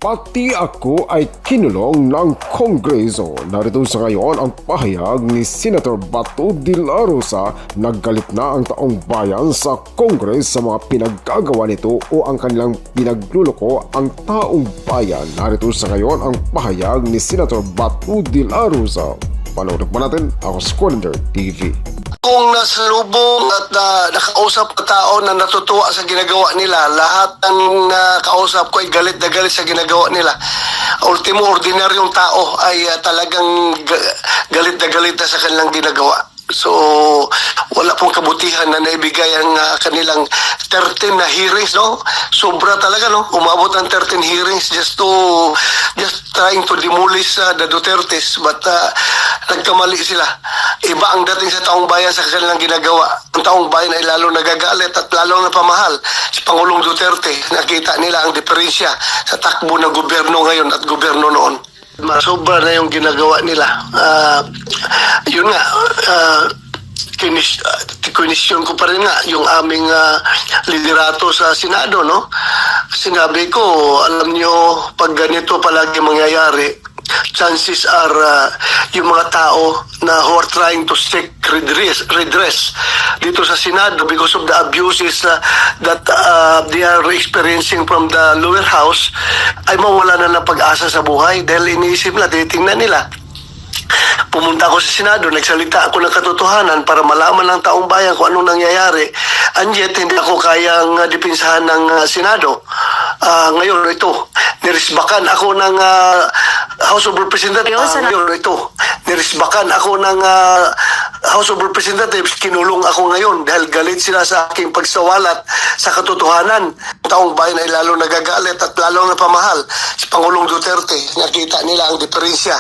Pati ako ay kinulong ng Kongreso. Narito sa ngayon ang pahayag ni Senator Bato de la Rosa. Naggalit na ang taong bayan sa Kongres sa mga pinaggagawa nito o ang kanilang pinagluloko ang taong bayan. Narito sa ngayon ang pahayag ni Senator Bato de la Rosa. Panoorin pa natin ako sa Colander TV. Kung nasalubong at nakausap na tao na natutuwa sa ginagawa nila, lahat ng nakausap ko ay galit na galit sa ginagawa nila. Ultimo, ordinaryong tao ay talagang galit na sa kanilang ginagawa. So, wala pong kabutihan na naibigay ang kanilang 13 na hearings, no? Sobra talaga, no? Umabot ng 13 hearings just trying to demolish the Dutertes, but nagkamali sila. Iba ang dating sa taong bayan sa kanilang ginagawa. Ang taong bayan ay lalo nagagalit at lalo napamahal si Pangulong Duterte. Nakita nila ang diferensya sa takbo ng gobyerno ngayon at gobyerno noon. Sobra na yung ginagawa nila. Yun nga, kinisyon ko pa rin nga yung aming liderato sa Senado, no? Sinabi ko, alam nyo, pag ganito palagi mangyayari, chances are yung mga tao na who are trying to seek redress dito sa Senado because of the abuses that they are experiencing from the lower house ay mawala na ng pag-asa sa buhay dahil iniisip na, titingnan nila. Pumunta ako sa Senado, nagsalita ako ng katotohanan para malaman ng taong bayan kung anong nangyayari. And yet, hindi ako kayang depensahan ng Senado. Ngayon, ito, nirisbakan ako ng House of Representatives. Ngayon, ito, nirisbakan ako ng House of Representatives. Kinulong ako ngayon dahil galit sila sa aking pagsawalat sa katotohanan. Taong bayan ay lalo nagagalit at lalo napamahal si Pangulong Duterte. Nakita nila ang diferensya.